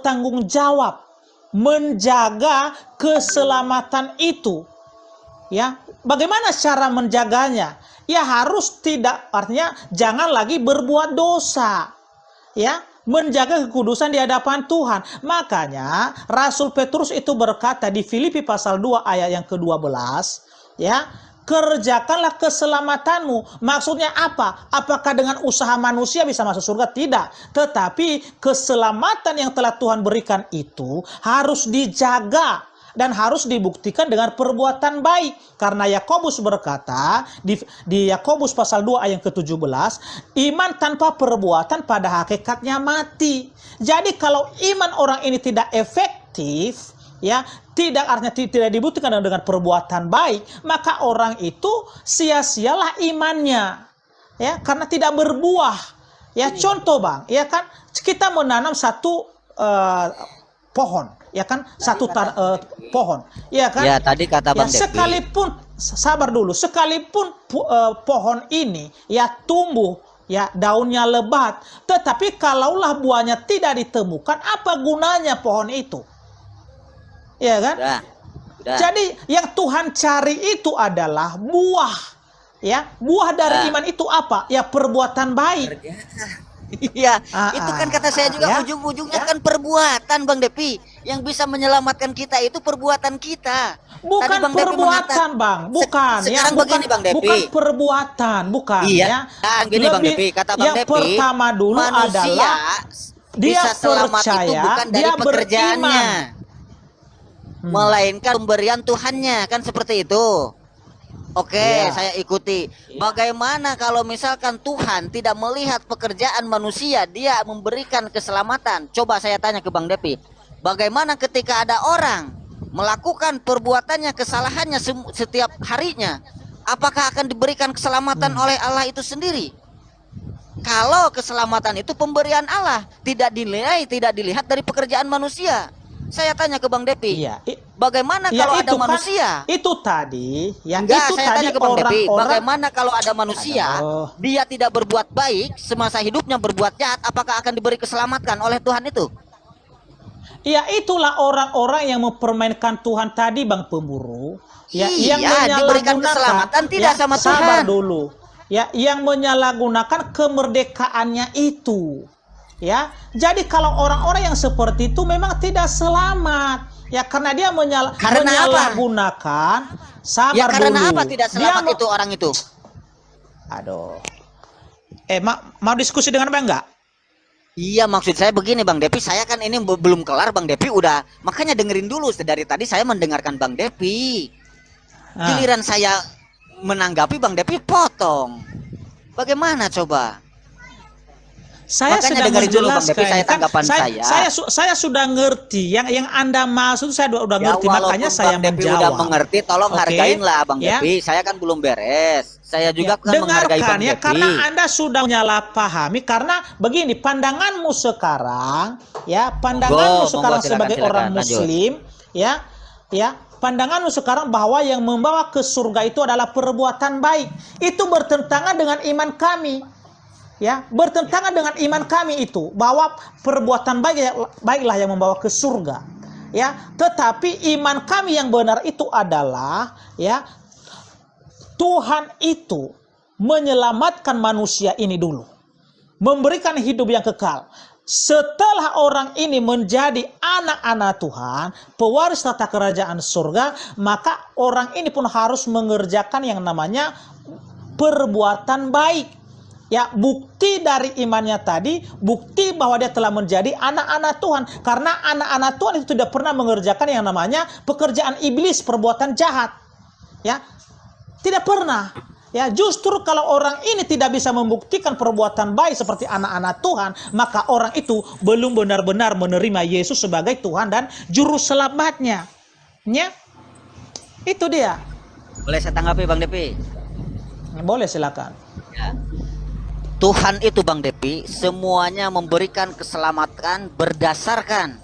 bertanggung jawab menjaga keselamatan itu. Ya, bagaimana cara menjaganya? Ya harus tidak, artinya jangan lagi berbuat dosa. Ya, menjaga kekudusan di hadapan Tuhan. Makanya Rasul Petrus itu berkata di Filipi pasal 2 ayat yang ke-12, ya, kerjakanlah keselamatanmu. Maksudnya apa? Apakah dengan usaha manusia bisa masuk surga? Tidak. Tetapi keselamatan yang telah Tuhan berikan itu harus dijaga dan harus dibuktikan dengan perbuatan baik. Karena Yakobus berkata di Yakobus pasal 2 ayat ke-17, iman tanpa perbuatan pada hakikatnya mati. Jadi kalau iman orang ini tidak efektif, ya, tidak, artinya tidak dibuktikan dengan perbuatan baik, maka orang itu sia-sialah imannya. Ya, karena tidak berbuah. Ya, contoh Bang, ya kan, kita menanam satu pohon, ya kan, satu pohon, ya kan. Ya, tadi kata Bang Depi. Sekalipun, sabar dulu, sekalipun pohon ini ya tumbuh, ya daunnya lebat, tetapi kalaulah buahnya tidak ditemukan, apa gunanya pohon itu? Ya kan? Udah. Jadi yang Tuhan cari itu adalah buah. Ya, buah dari iman itu apa? Ya perbuatan baik. Iya, itu kan kata saya juga, ujung-ujungnya kan perbuatan Bang Depi. Yang bisa menyelamatkan kita itu perbuatan kita. Bukan Bang perbuatan, Bang. Bukan. Sekarang begini Bang Depi. Bukan perbuatan, bukan. Iya. Ya. Gini Bang Depi, kata Bang Depi. Yang pertama dulu adalah dia bisa selamat percaya, itu bukan dari pekerjaannya, melainkan pemberian Tuhannya, kan seperti itu. Oke, saya ikuti. Bagaimana kalau misalkan Tuhan tidak melihat pekerjaan manusia, dia memberikan keselamatan? Coba saya tanya ke Bang Depi, bagaimana ketika ada orang melakukan perbuatannya, kesalahannya setiap harinya, apakah akan diberikan keselamatan oleh Allah itu sendiri? Kalau keselamatan itu pemberian Allah, tidak dilihat dari pekerjaan manusia. Saya tanya ke Bang Depi, bagaimana kalau ada manusia? Itu tadi, saya tanya ke Bang Depi, bagaimana kalau ada manusia, dia tidak berbuat baik, semasa hidupnya berbuat jahat, apakah akan diberi keselamatan oleh Tuhan itu? Ya, itulah orang-orang yang mempermainkan Tuhan tadi, Bang Pemburu. Ya, yang diberikan keselamatan tidak sama Tuhan. Sabar dulu. Ya, yang menyalahgunakan kemerdekaannya itu. Ya, jadi kalau orang-orang yang seperti itu memang tidak selamat. Ya, karena dia menyalahgunakan. Sabar ya, karena dulu. Apa tidak selamat itu orang itu? Aduh. Mau diskusi dengan Bang enggak? Iya, maksud saya begini Bang Depi, saya kan ini belum kelar Bang Depi udah, makanya dengerin dulu. Dari tadi saya mendengarkan Bang Depi. Giliran saya menanggapi Bang Depi potong. Bagaimana coba? Saya makanya sedang menjelaskan, saya tanggapan saya sudah ngerti yang Anda maksud, saya udah ngerti, makanya saya Bang Depi menjawab. Udah mengerti, tolong hargainlah Bang Depi. Saya kan belum beres. Saya juga kan menghargai Bang Depi. Karena Anda sudah menyalahpahami, karena begini, pandanganmu sekarang, ya, pandanganmu sekarang sebagai orang Muslim, ya, pandanganmu sekarang bahwa yang membawa ke surga itu adalah perbuatan baik. Itu bertentangan dengan iman kami. Ya, bertentangan dengan iman kami itu, bahwa perbuatan baiklah yang membawa ke surga. Ya, tetapi iman kami yang benar itu adalah, ya, Tuhan itu menyelamatkan manusia ini dulu, memberikan hidup yang kekal. Setelah orang ini menjadi anak-anak Tuhan, pewaris tata kerajaan surga, maka orang ini pun harus mengerjakan yang namanya perbuatan baik. Ya, bukti dari imannya tadi, bukti bahwa dia telah menjadi anak-anak Tuhan. Karena anak-anak Tuhan itu tidak pernah mengerjakan yang namanya pekerjaan iblis, perbuatan jahat. Ya, tidak pernah. Ya, justru kalau orang ini tidak bisa membuktikan perbuatan baik seperti anak-anak Tuhan, maka orang itu belum benar-benar menerima Yesus sebagai Tuhan dan juru selamatnya. Ya, itu dia. Boleh saya tanggapi Bang Depi? Boleh, silakan. Ya. Tuhan itu Bang Depi semuanya memberikan keselamatan berdasarkan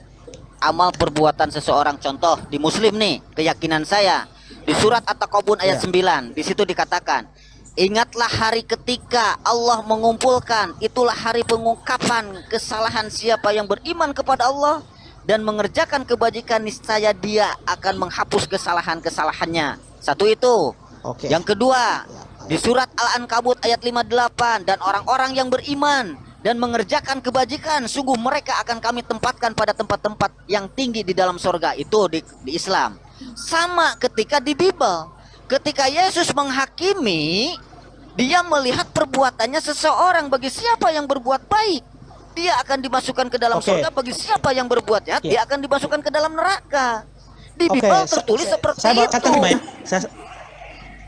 amal perbuatan seseorang. Contoh di Muslim nih, keyakinan saya di surat At-Taqabun ayat 9, di situ dikatakan, ingatlah hari ketika Allah mengumpulkan, itulah hari pengungkapan kesalahan siapa yang beriman kepada Allah dan mengerjakan kebajikan, niscaya dia akan menghapus kesalahan-kesalahannya. Satu itu. Oke. Yang kedua, di surat Al-Ankabut ayat 58, dan orang-orang yang beriman dan mengerjakan kebajikan, sungguh mereka akan kami tempatkan pada tempat-tempat yang tinggi di dalam surga. Itu di Islam. Sama ketika di Bible, ketika Yesus menghakimi, dia melihat perbuatannya seseorang. Bagi siapa yang berbuat baik, dia akan dimasukkan ke dalam surga. Bagi siapa yang berbuat jahat, dia akan dimasukkan ke dalam neraka. Di Bible tertulis seperti itu.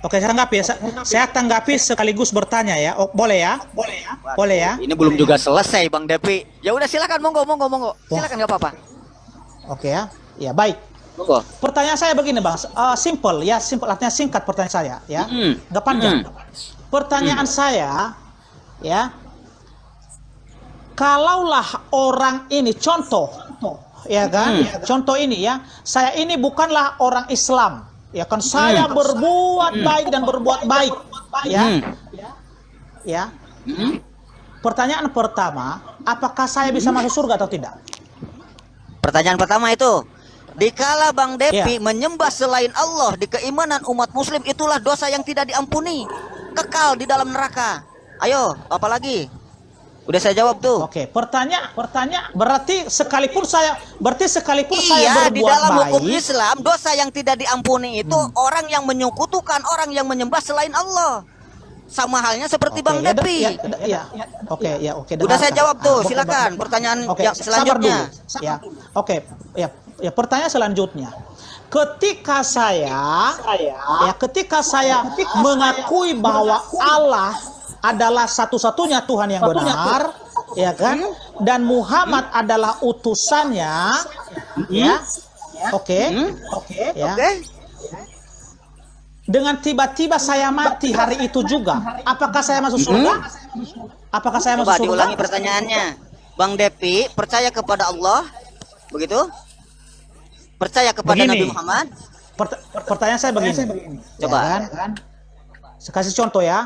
Oke, saya tanggapi ya. Saya tanggapi sekaligus bertanya ya. Oh, boleh ya? Boleh ya? Ini belum juga selesai, Bang Depi. Ya udah, silakan, monggo. Silakan, nggak apa-apa. Oke ya. Ya, baik. Monggo. Pertanyaan saya begini, Bang. Simple ya, simple artinya singkat pertanyaan saya ya. Nggak panjang. Pertanyaan saya ya. Kalaulah orang ini contoh ya kan? Contoh ini ya. Saya ini bukanlah orang Islam. Ya kan, saya berbuat baik dan berbuat baik, ya, ya. Pertanyaan pertama, apakah saya bisa masuk surga atau tidak? Pertanyaan pertama itu, dikala Bang Depi menyembah selain Allah di keimanan umat Muslim, itulah dosa yang tidak diampuni, kekal di dalam neraka. Ayo, apa lagi? Udah saya jawab tuh. Oke, pertanyaan berarti sekalipun saya berbuat di dalam baik, hukum Islam, dosa yang tidak diampuni itu orang yang menyekutukan, orang yang menyembah selain Allah. Sama halnya seperti Bang Depi. Oke. Udah saya jawab tuh, silakan pertanyaan yang selanjutnya. Pertanyaan selanjutnya. Ketika saya mengakui bahwa Allah adalah satu-satunya Tuhan yang benar, ya kan? Dan Muhammad adalah utusannya, ya. Oke. Dengan tiba-tiba saya mati hari itu juga, apakah saya masuk surga? Apakah saya masuk surga? Diulangi pertanyaannya. Bang Depi percaya kepada Allah, begitu? Percaya kepada Nabi Muhammad? Pertanyaan saya begini. Coba. Ya kan? Saya kasih contoh ya.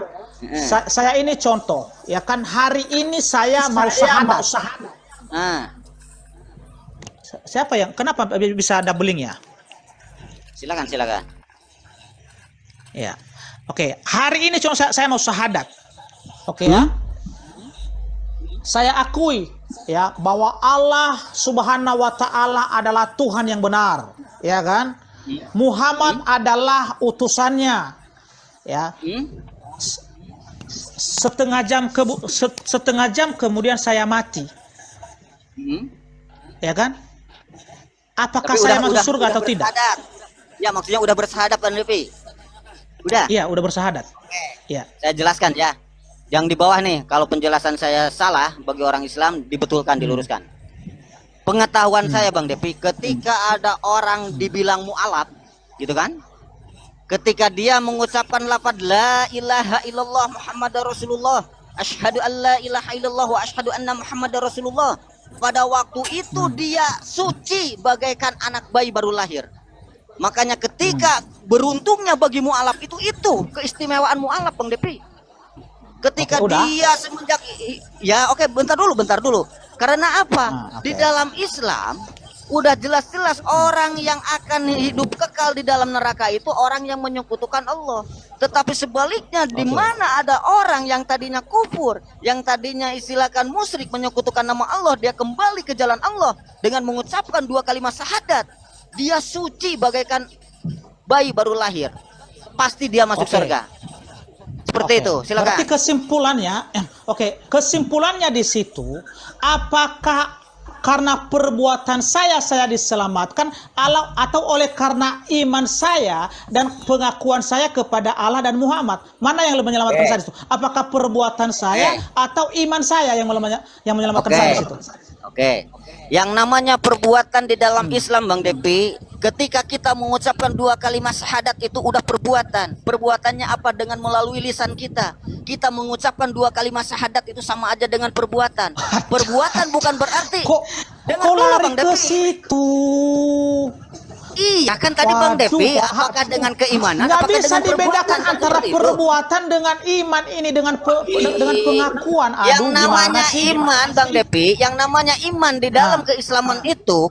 Saya ini contoh, ya kan, hari ini saya mau syahadat. Siapa yang? Kenapa bisa doubling ya? Silakan. Ya, oke. Hari ini cuma saya mau syahadat. Oke ya. Saya akui ya bahwa Allah Subhanahu wa taala adalah Tuhan yang benar, ya kan? Muhammad adalah utusannya. Ya. Setengah jam kemudian saya mati. Ya kan? Apakah saya masuk surga atau tidak? Ya, maksudnya udah bersyahadat kan, Devi? Udah? Iya, udah bersyahadat. Ya. Saya jelaskan ya. Yang di bawah nih, kalau penjelasan saya salah bagi orang Islam, dibetulkan, diluruskan. Pengetahuan saya, Bang Devi, ketika ada orang dibilang mu'alaf, gitu kan? Ketika dia mengucapkan lafaz la ilaha illallah Muhammadar Rasulullah, asyhadu an la ilaha illallah wa asyhadu anna Muhammadar Rasulullah, pada waktu itu dia suci bagaikan anak bayi baru lahir. Makanya ketika beruntungnya bagi mu'alaf itu keistimewaan mu'alaf, Bang Depi. Ketika dia semenjak bentar dulu. Karena apa? Di dalam Islam udah jelas-jelas orang yang akan hidup kekal di dalam neraka itu orang yang menyekutukan Allah. Tetapi sebaliknya, di mana ada orang yang tadinya kufur, yang tadinya istilahkan musyrik, menyekutukan nama Allah, dia kembali ke jalan Allah dengan mengucapkan 2 kalimat syahadat. Dia suci bagaikan bayi baru lahir. Pasti dia masuk surga. Seperti itu. Silakan. Berarti kesimpulannya di situ, apakah karena perbuatan saya diselamatkan atau oleh karena iman saya dan pengakuan saya kepada Allah dan Muhammad? Mana yang lebih menyelamatkan saya itu? Apakah perbuatan saya atau iman saya yang menyelamatkan saya di situ? Yang namanya perbuatan di dalam Islam, Bang Depi, ketika kita mengucapkan 2 kalimat syahadat itu udah perbuatan. Perbuatannya apa? Dengan melalui lisan kita. Kita mengucapkan 2 kalimat syahadat itu sama aja dengan perbuatan. Perbuatan bukan berarti kok lari ke situ? Iya kan tadi Bang Depi, apakah dengan keimanan? Nggak bisa dibedakan antara perbuatan dengan iman ini dengan pengakuan. Yang namanya iman, Bang Depi, yang namanya iman di dalam keislaman itu